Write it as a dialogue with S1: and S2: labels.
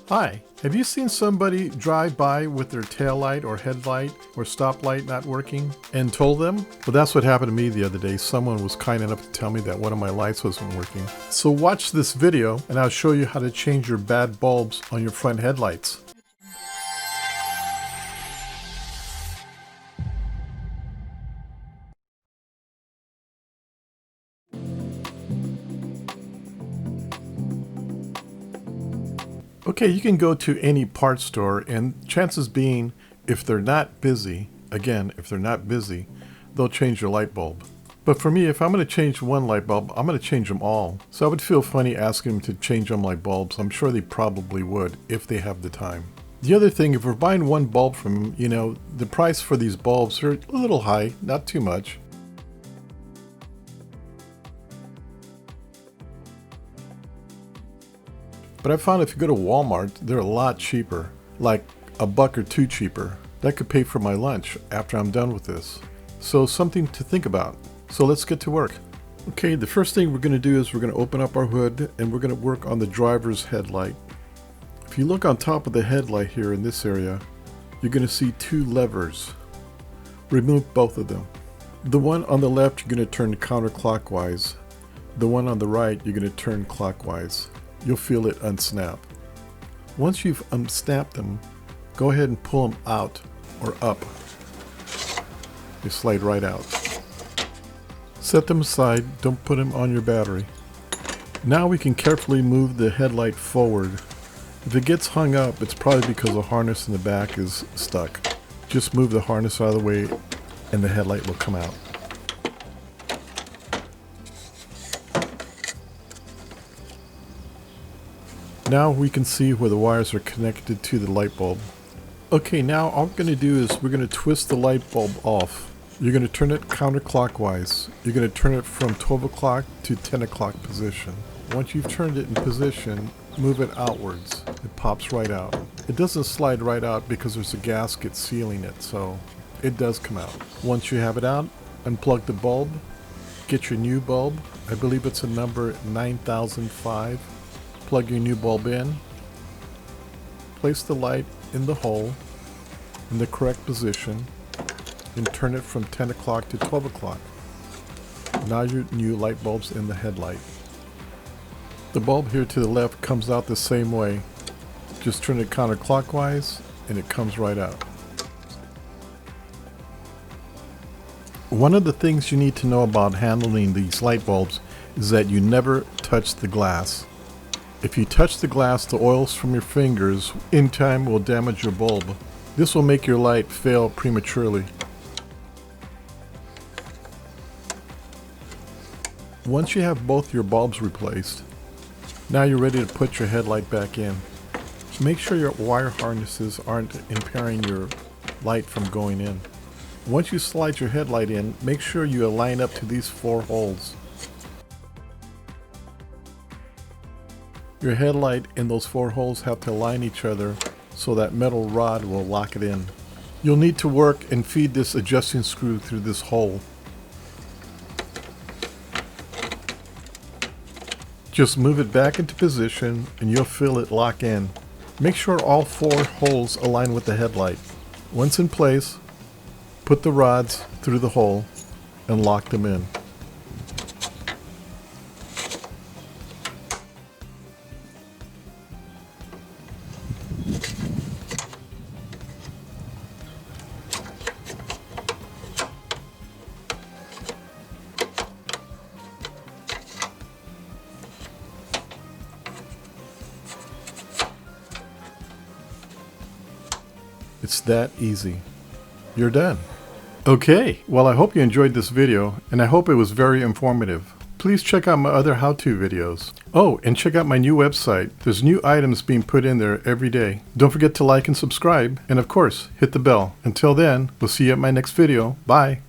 S1: Hi, have you seen somebody drive by with their tail light or headlight or stoplight not working and told them? Well, that's what happened to me the other day. Someone was kind enough to tell me that one of my lights wasn't working. So watch this video and I'll show you how to change your bad bulbs on your front headlights. Okay, you can go to any parts store, and chances being, if they're not busy, they'll change your light bulb. But for me, if I'm going to change one light bulb, I'm going to change them all. So I would feel funny asking them to change all my bulbs. I'm sure they probably would if they have the time. The other thing, if we're buying one bulb from them, the price for these bulbs are a little high, not too much. But I found if you go to Walmart, they're a lot cheaper, like $1 or $2 cheaper. That could pay for my lunch after I'm done with this. So something to think about. So let's get to work. Okay, the first thing we're going to do is we're going to open up our hood and we're going to work on the driver's headlight. If you look on top of the headlight here in this area, you're going to see two levers. Remove both of them. The one on the left you're going to turn counterclockwise. The one on the right you're going to turn clockwise. You'll feel it unsnap. Once you've unsnapped them, go ahead and pull them out or up. They slide right out. Set them aside, don't put them on your battery. Now we can carefully move the headlight forward. If it gets hung up, it's probably because the harness in the back is stuck. Just move the harness out of the way and the headlight will come out. Now we can see where the wires are connected to the light bulb. Okay, now all we're going to do is we're going to twist the light bulb off. You're going to turn it counterclockwise. You're going to turn it from 12 o'clock to 10 o'clock position. Once you've turned it in position, move it outwards. It pops right out. It doesn't slide right out because there's a gasket sealing it, so it does come out. Once you have it out, unplug the bulb, get your new bulb. I believe it's a number 9005. Plug your new bulb in, place the light in the hole in the correct position, and turn it from 10 o'clock to 12 o'clock. Now your new light bulb's in the headlight. The bulb here to the left comes out the same way. Just turn it counterclockwise and it comes right out. One of the things you need to know about handling these light bulbs is that you never touch the glass. If you touch the glass, the oils from your fingers in time will damage your bulb. This will make your light fail prematurely. Once you have both your bulbs replaced, now you're ready to put your headlight back in. Make sure your wire harnesses aren't impairing your light from going in. Once you slide your headlight in, make sure you align up to these 4 holes. Your headlight and those 4 holes have to align each other so that metal rod will lock it in. You'll need to work and feed this adjusting screw through this hole. Just move it back into position and you'll feel it lock in. Make sure all 4 holes align with the headlight. Once in place, put the rods through the hole and lock them in. It's that easy. You're done. Okay, well I hope you enjoyed this video and I hope it was very informative. Please check out my other how-to videos. Oh, and check out my new website. There's new items being put in there every day. Don't forget to like and subscribe, and of course, hit the bell. Until then, we'll see you at my next video. Bye.